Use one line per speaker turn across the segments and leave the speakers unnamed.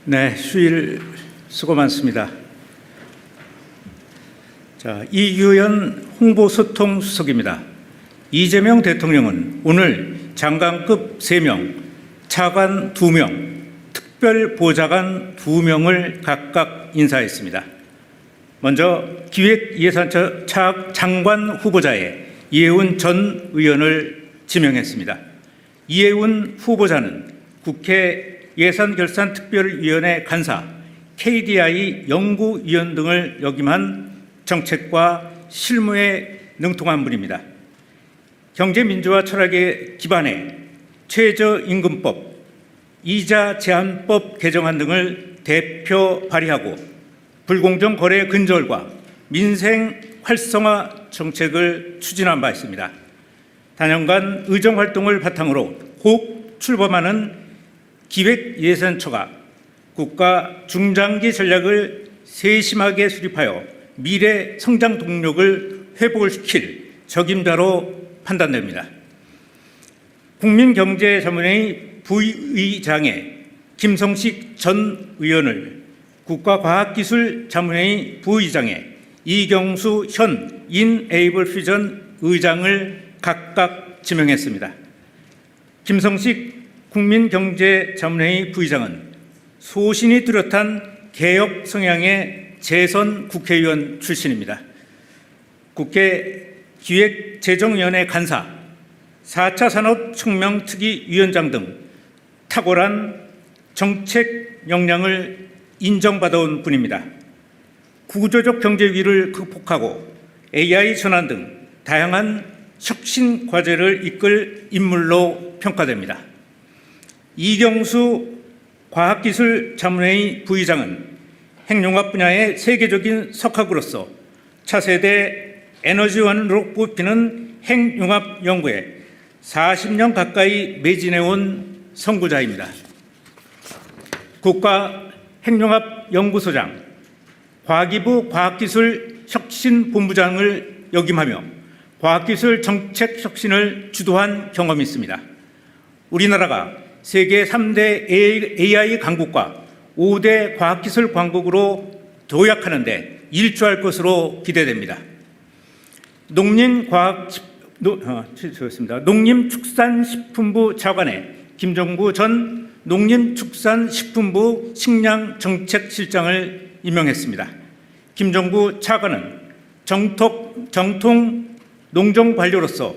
네, 휴일 수고 많습니다. 이규현 홍보소통수석입니다. 이재명 대통령은 오늘 장관급 3명, 차관 2명, 특별보좌관 2명을 각각 인사했습니다. 먼저 기획예산처 장관 후보자에 이해운 전 의원을 지명했습니다. 이해운 후보자는 국회 예산결산특별위원회 간사, KDI 연구위원 등을 역임한 정책과 실무에 능통한 분입니다. 경제민주화 철학에 기반해 최저임금법, 이자 제한법 개정안 등을 대표 발의하고 불공정 거래 근절과 민생 활성화 정책을 추진한 바 있습니다. 단연간 의정활동을 바탕으로 곧 출범하는 기획예산처가 국가 중장기 전략을 세심하게 수립하여 미래 성장 동력을 회복을 시킬 적임자로 판단됩니다. 국민경제자문회의 부의장에 김성식 전 의원을, 국가과학기술자문회의 부의장에 이경수 현 인에이블 퓨전 의장을 각각 지명했습니다. 김성식 국민경제자문회의 부의장은 소신이 뚜렷한 개혁 성향의 재선 국회의원 출신입니다. 국회 기획재정위원회 간사, 4차 산업혁명특위위원장 등 탁월한 정책 역량을 인정받아온 분입니다. 구조적 경제 위기를 극복하고 AI 전환 등 다양한 혁신 과제를 이끌 인물로 평가됩니다. 이경수 과학기술자문회의 부의장은 핵융합 분야의 세계적인 석학으로서 차세대 에너지원으로 뽑히는 핵융합 연구에 40년 가까이 매진해온 선구자입니다. 국가핵융합연구소장, 과기부 과학기술혁신본부장을 역임하며 과학기술 정책 혁신을 주도한 경험이 있습니다. 우리나라가 세계 3대 AI 강국과 5대 과학기술 강국으로 도약하는 데 일조할 것으로 기대됩니다. 농림축산식품부 차관에 김종구 전 농림축산식품부 식량정책실장을 임명했습니다. 김종구 차관은 정통 농정관료로서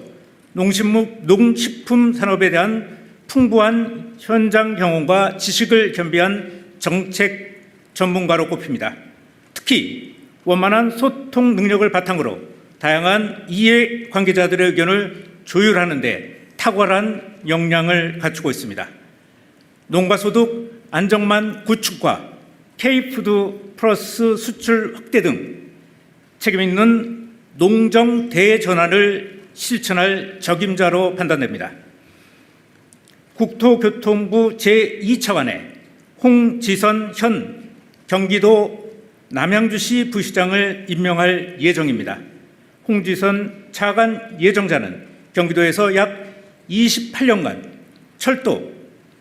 농식품 산업에 대한 풍부한 현장 경험과 지식을 겸비한 정책 전문가로 꼽힙니다. 특히 원만한 소통 능력을 바탕으로 다양한 이해관계자들의 의견을 조율하는 데 탁월한 역량을 갖추고 있습니다. 농가소득 안정망 구축과 K푸드 플러스 수출 확대 등 책임있는 농정 대전환을 실천할 적임자로 판단됩니다. 국토교통부 제2차관에 홍지선 현 경기도 남양주시 부시장을 임명할 예정입니다. 홍지선 차관 예정자는 경기도에서 약 28년간 철도,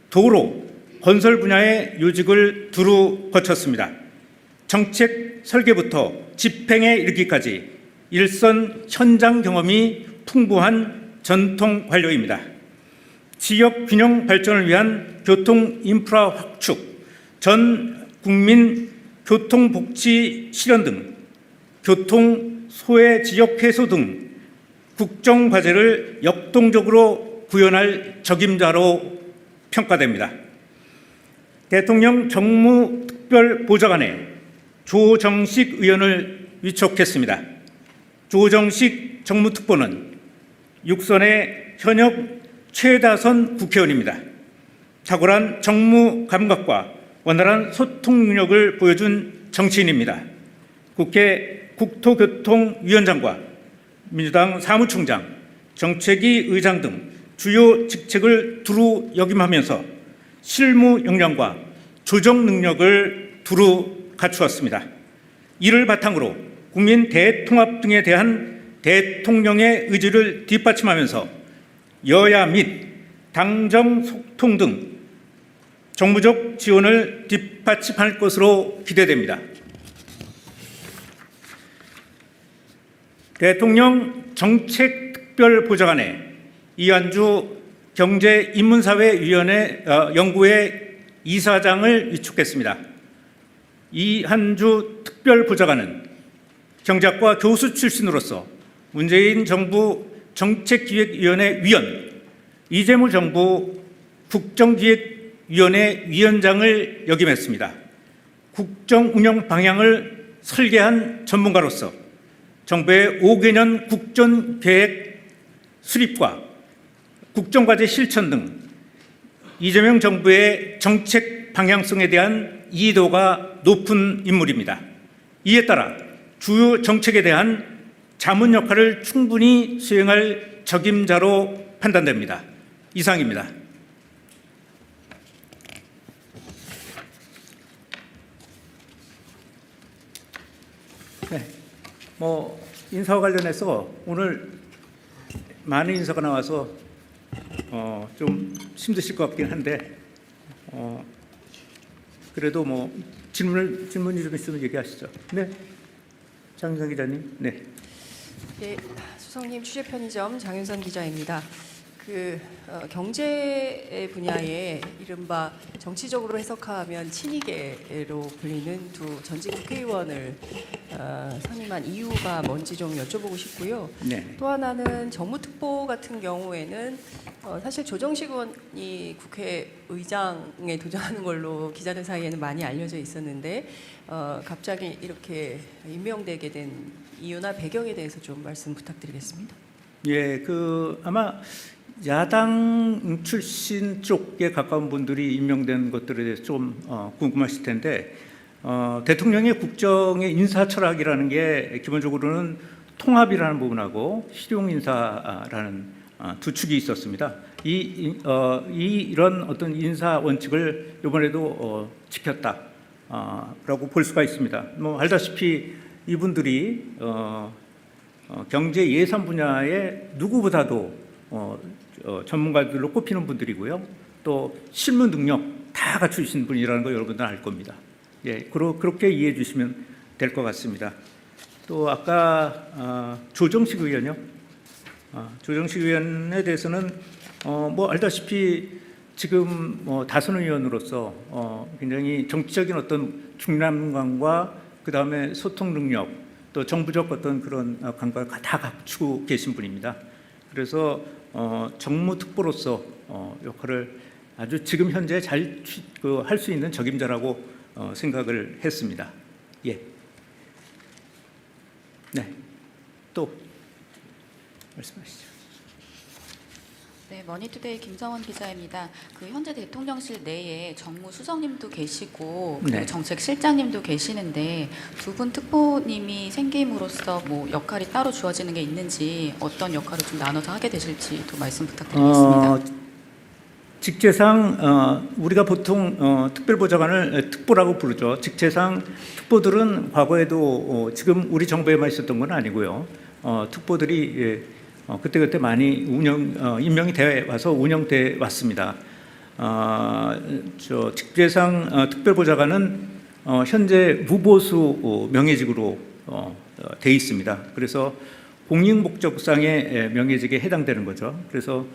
도로, 건설 분야의 요직을 두루 거쳤습니다. 정책 설계부터 집행에 이르기까지 일선 현장 경험이 풍부한 전통 관료입니다. 지역 균형 발전을 위한 교통 인프라 확축, 전 국민 교통복지 실현 등 교통 소외 지역 해소 등 국정 과제를 역동적으로 구현할 적임자로 평가됩니다. 대통령 정무특별보좌관에 조정식 의원을 위촉했습니다. 조정식 정무특보는 육선의 현역 최다선 국회의원입니다. 탁월한 정무 감각과 원활한 소통 능력을 보여준 정치인입니다. 국회 국토교통위원장과 민주당 사무총장, 정책위 의장 등 주요 직책을 두루 역임하면서 실무 역량과 조정 능력을 두루 갖추었습니다. 이를 바탕으로 국민 대통합 등에 대한 대통령의 의지를 뒷받침하면서 여야 및 당정 소통 등 정무적 지원을 뒷받침할 것으로 기대됩니다. 대통령 정책특별보좌관에 이한주 경제인문사회위원회 연구회 이사장을 위촉했습니다. 이한주 특별보좌관은 경제학과 교수 출신으로서 문재인 정부 정책기획위원회 위원, 이재명 정부 국정기획위원회 위원장을 역임했습니다. 국정운영 방향을 설계한 전문가로서 정부의 5개년 국정계획 수립과 국정과제 실천 등 이재명 정부의 정책 방향성에 대한 이해도가 높은 인물입니다. 이에 따라 주요 정책에 대한 자문 역할을 충분히 수행할 적임자로 판단됩니다. 이상입니다. 네, 인사와 관련해서 오늘 많은 인사가 나와서 좀 힘드실 것 같긴 한데 그래도 질문이 좀 있으면 얘기하시죠. 네, 장윤선 기자님. 네.
네, 수석님 취재 편의점 장윤선 기자입니다. 경제 분야에 이른바 정치적으로 해석하면 친이계로 불리는 두 전직 국회의원을 선임한 이유가 뭔지 좀 여쭤보고 싶고요.
네.
또 하나는 정무특보 같은 경우에는 사실 조정식 의원이 국회의장에 도전하는 걸로 기자들 사이에는 많이 알려져 있었는데 갑자기 이렇게 임명되게 된 이유나 배경에 대해서 좀 말씀 부탁드리겠습니다.
예, 아마 야당 출신 쪽에 가까운 분들이 임명된 것들에 대해서 좀 궁금하실 텐데 대통령의 국정의 인사 철학이라는 게 기본적으로는 통합이라는 부분하고 실용 인사라는 두 축이 있었습니다. 이런 어떤 인사 원칙을 이번에도 지켰다라고 볼 수가 있습니다. 알다시피 이분들이 경제 예산 분야에 누구보다도 전문가들로 꼽히는 분들이고요. 또 실무 능력 다 갖추신 분이라는 거 여러분들 알 겁니다. 예, 그렇게 이해해 주시면 될 것 같습니다. 또 아까 조정식 의원요. 조정식 의원에 대해서는 알다시피 지금 다선 의원으로서 굉장히 정치적인 어떤 중량감과 그 다음에 소통 능력 또 정부적 어떤 그런 감각을 다 갖추고 계신 분입니다. 그래서 정무특보로서 역할을 아주 지금 현재 잘 할 수 있는 적임자라고 생각을 했습니다. 예. 네. 또 말씀하시죠.
네, 머니투데이 김성원 기자입니다. 현재 대통령실 내에 정무수석님도 계시고
네.
정책실장님도 계시는데 두 분 특보님이 생김으로써 역할이 따로 주어지는 게 있는지 어떤 역할을 좀 나눠서 하게 되실지도 말씀 부탁드리겠습니다.
직제상 우리가 보통 특별보좌관을 특보라고 부르죠. 직제상 특보들은 과거에도 지금 우리 정부에만 있었던 건 아니고요. 특보들이 그때그때 많이 임명이 돼 와서 운영돼 왔습니다. 직제상 특별보좌관은 현재 무보수 명예직으로 돼 있습니다. 그래서 공익목적상의 명예직에 해당되는 거죠. 그래서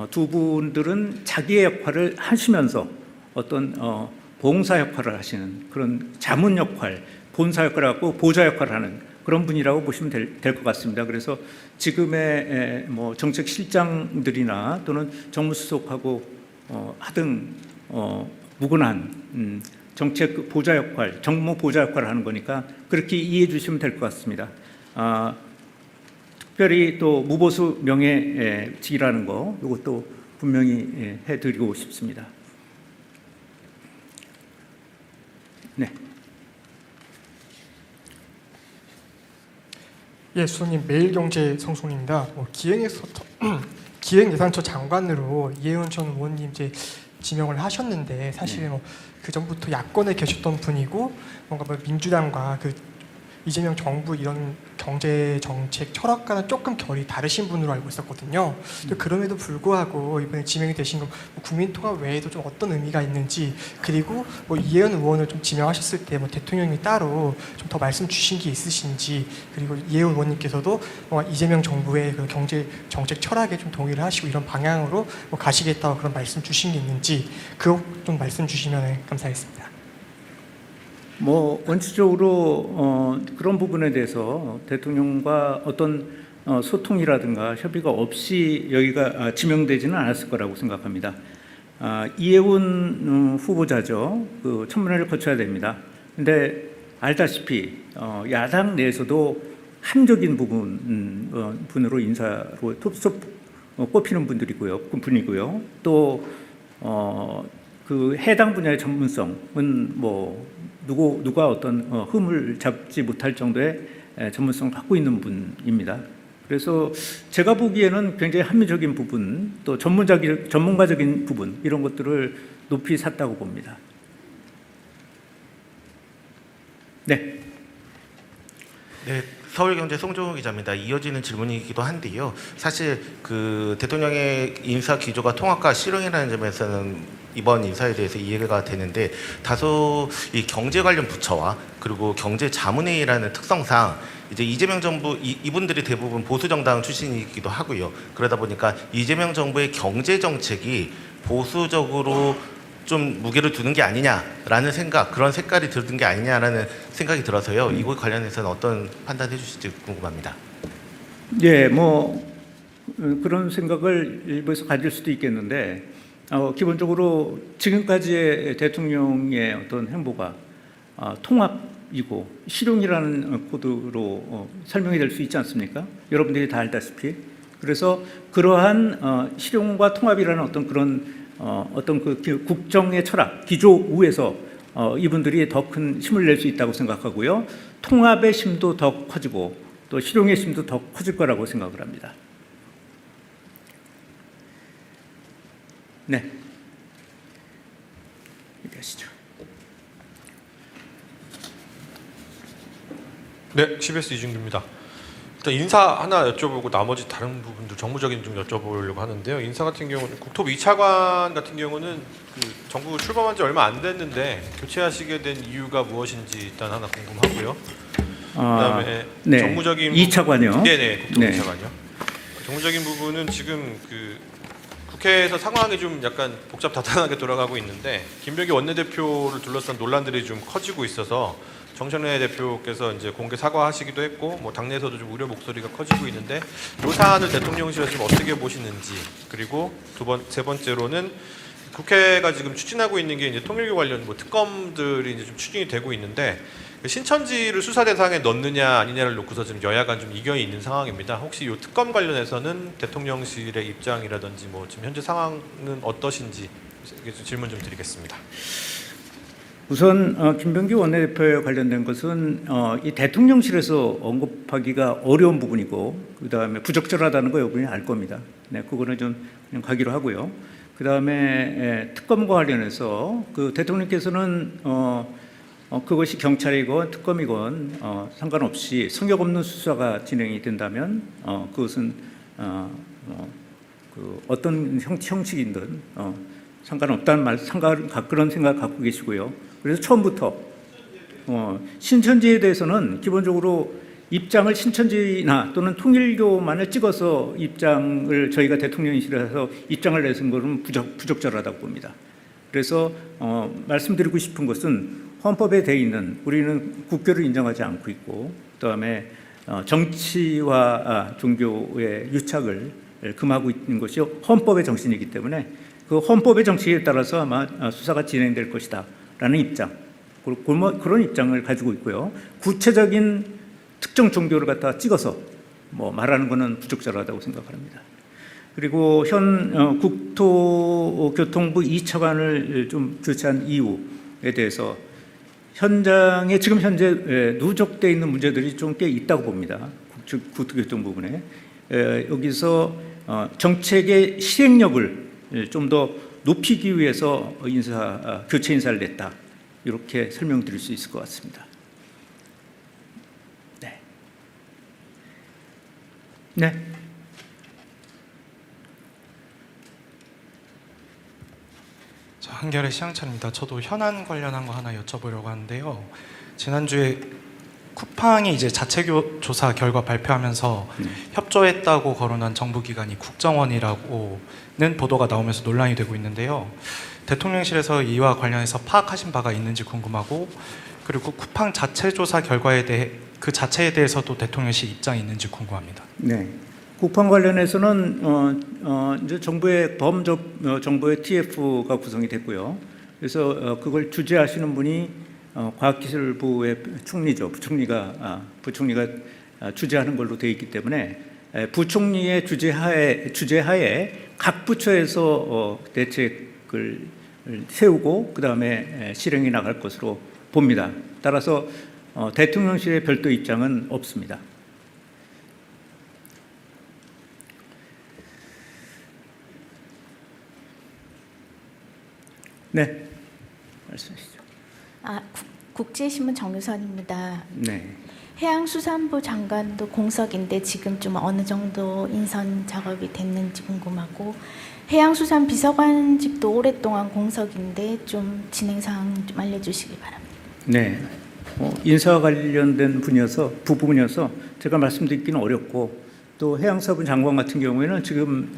두 분들은 자기의 역할을 하시면서 어떤 봉사 역할을 하시는 그런 자문 역할, 본사 역할을 하고 보좌 역할을 하는 그런 분이라고 보시면 될 것 같습니다. 그래서 지금의 정책실장들이나 또는 정무수석하고 하등 무관한 정책 보좌 역할, 정무 보좌 역할을 하는 거니까 그렇게 이해해 주시면 될 것 같습니다. 특별히 또 무보수 명예직이라는 거 이것도 분명히 해드리고 싶습니다. 네.
예, 수석님 매일경제 성송입니다. 기획예산처 장관으로 이해운 전 의원님 이제 지명을 하셨는데 사실 그 전부터 야권에 계셨던 분이고 뭔가 민주당과 이재명 정부 이런 경제 정책 철학과는 조금 결이 다르신 분으로 알고 있었거든요. 또 그럼에도 불구하고 이번에 지명이 되신 건 국민통합 외에도 좀 어떤 의미가 있는지, 그리고 이혜원 의원을 좀 지명하셨을 때 대통령이 따로 좀 더 말씀 주신 게 있으신지, 그리고 이혜원 의원님께서도 이재명 정부의 그 경제 정책 철학에 좀 동의를 하시고 이런 방향으로 가시겠다고 그런 말씀 주신 게 있는지 그거 좀 말씀 주시면 감사하겠습니다.
원칙적으로 그런 부분에 대해서 대통령과 어떤 소통이라든가 협의가 없이 여기가 지명되지는 않았을 거라고 생각합니다. 이혜훈 후보자죠. 그 청문회를 거쳐야 됩니다. 근데 알다시피 야당 내에서도 합리적인 분으로 인사로 꼽히는 분이고요. 또 그 해당 분야의 전문성은 누가 어떤 흠을 잡지 못할 정도의 전문성을 갖고 있는 분입니다. 그래서 제가 보기에는 굉장히 합리적인 부분, 또 전문가적인 부분, 이런 것들을 높이 샀다고 봅니다. 네.
네, 서울경제 송종우 기자입니다. 이어지는 질문이기도 한데요. 사실 그 대통령의 인사 기조가 통합과 실용이라는 점에서는 이번 인사에 대해서 이해가 되는데, 다소 이 경제 관련 부처와 그리고 경제자문회의라는 특성상 이제 이재명 정부 이분들이 대부분 보수 정당 출신이기도 하고요. 그러다 보니까 이재명 정부의 경제 정책이 보수적으로 좀 무게를 두는 게 아니냐라는 생각, 그런 색깔이 드는 게 아니냐라는 생각이 들어서요. 이거 관련해서는 어떤 판단해 주실지 궁금합니다.
예, 그런 생각을 일부에서 가질 수도 있겠는데, 기본적으로 지금까지의 대통령의 어떤 행보가 통합이고 실용이라는 코드로 설명이 될 수 있지 않습니까? 여러분들이 다 알다시피. 그래서 그러한 실용과 통합이라는 어떤 그런 그 국정의 철학, 기조 우에서 이분들이 더 큰 힘을 낼 수 있다고 생각하고요. 통합의 심도 더 커지고 또 실용의 심도 더 커질 거라고 생각을 합니다. 네. 얘기하시죠.
네, CBS 이준규입니다. 일단 인사 하나 여쭤보고 나머지 다른 부분도 정무적인 좀 여쭤보려고 하는데요. 인사 같은 경우는 국토부 2차관 같은 경우는 그 정부 출범한 지 얼마 안 됐는데 교체하시게 된 이유가 무엇인지 일단 하나 궁금하고요. 그다음에
네.
정무적인
2차관이요.
네네, 국토부
네.
2차관이요. 정무적인 부분은 지금 그 국회에서 상황이 좀 약간 복잡다단하게 돌아가고 있는데, 김병기 원내대표를 둘러싼 논란들이 좀 커지고 있어서 정청래 대표께서 이제 공개 사과하시기도 했고, 당내에서도 좀 우려 목소리가 커지고 있는데, 이 사안을 대통령실에서 좀 어떻게 보시는지, 그리고 세 번째로는 국회가 지금 추진하고 있는 게 이제 통일교 관련 특검들이 이제 좀 추진이 되고 있는데, 신천지를 수사 대상에 넣느냐 아니냐를 놓고서 지금 여야 간 좀 이견이 있는 상황입니다. 혹시 이 특검 관련해서는 대통령실의 입장이라든지 지금 현재 상황은 어떠신지 질문 좀 드리겠습니다.
우선 김병기 원내대표에 관련된 것은 이 대통령실에서 언급하기가 어려운 부분이고, 그 다음에 부적절하다는 거 여러분이 알 겁니다. 네, 그거는 좀 그냥 가기로 하고요. 그 다음에 특검과 관련해서 그 대통령께서는 그것이 경찰이건 특검이건 상관없이 성역 없는 수사가 진행이 된다면 그것은 그 어떤 형식이든 상관없다는 그런 생각 갖고 계시고요. 그래서 처음부터 신천지에 대해서는 기본적으로 입장을 신천지나 또는 통일교만을 찍어서 입장을 저희가 대통령실에서 입장을 내는 것은 부적절하다고 봅니다. 그래서 말씀드리고 싶은 것은 헌법에 되어 있는, 우리는 국교를 인정하지 않고 있고, 그다음에 정치와 종교의 유착을 금하고 있는 것이 헌법의 정신이기 때문에 그 헌법의 정신에 따라서 아마 수사가 진행될 것이다라는 입장, 그런 입장을 가지고 있고요. 구체적인 특정 종교를 갖다 찍어서 말하는 것은 부적절하다고 생각합니다. 그리고 현 국토교통부 2차관을 좀 교체한 이유에 대해서 지금 현재 누적되어 있는 문제들이 좀 꽤 있다고 봅니다. 국토교통 부분에. 여기서 정책의 실행력을 좀 더 높이기 위해서 교체 인사를 냈다, 이렇게 설명드릴 수 있을 것 같습니다. 네. 네.
한겨레 시향찬입니다. 저도 현안 관련한 거 하나 여쭤보려고 하는데요. 지난주에 쿠팡이 이제 자체 조사 결과 발표하면서 협조했다고 거론한 정부기관이 국정원이라고는 보도가 나오면서 논란이 되고 있는데요. 대통령실에서 이와 관련해서 파악하신 바가 있는지 궁금하고, 그리고 쿠팡 자체 조사 결과에 대해 그 자체에 대해서도 대통령실 입장이 있는지 궁금합니다.
네. 국방 관련해서는 이제 정부의 정부의 TF가 구성이 됐고요. 그래서 그걸 주재하시는 분이 과학기술부의 총리죠. 부총리가 주재하는 걸로 되어 있기 때문에 부총리의 주재하에 각 부처에서 대책을 세우고 그 다음에 실행해 나갈 것으로 봅니다. 따라서 대통령실의 별도 입장은 없습니다. 네, 말씀하시죠.
국제신문 정유선입니다.
네,
해양수산부 장관도 공석인데 지금 좀 어느 정도 인선 작업이 됐는지 궁금하고, 해양수산 비서관직도 오랫동안 공석인데 좀 진행 사항 좀 알려주시기 바랍니다.
네. 인사와 관련된 부분이어서 제가 말씀드리기는 어렵고, 또 해양수산부 장관 같은 경우에는 지금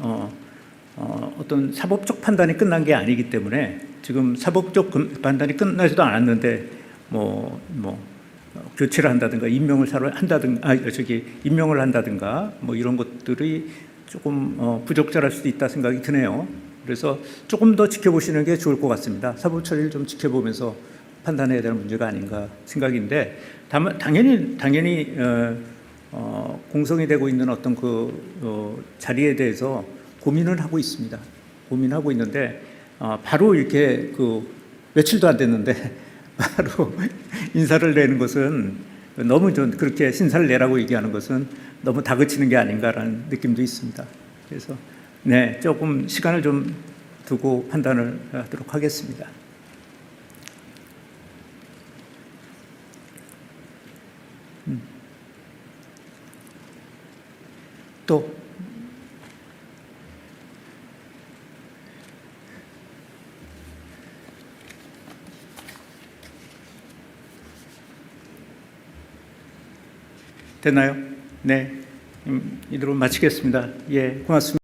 어떤 사법적 판단이 끝난 게 아니기 때문에 지금 사법적 판단이 끝나지도 않았는데 교체를 한다든가 임명을 한다든가 뭐 이런 것들이 조금 부적절할 수도 있다 생각이 드네요. 그래서 조금 더 지켜보시는 게 좋을 것 같습니다. 사법 처리를 좀 지켜보면서 판단해야 될 문제가 아닌가 생각인데, 당연히 공성이 되고 있는 어떤 자리에 대해서 고민을 하고 있습니다. 고민하고 있는데 바로 이렇게 며칠도 안 됐는데 바로 인사를 내는 것은 너무 좀 그렇게 신사를 내라고 얘기하는 것은 너무 다그치는 게 아닌가라는 느낌도 있습니다. 그래서 네, 조금 시간을 좀 두고 판단을 하도록 하겠습니다. 또 됐나요? 네, 이대로 마치겠습니다. 예, 고맙습니다.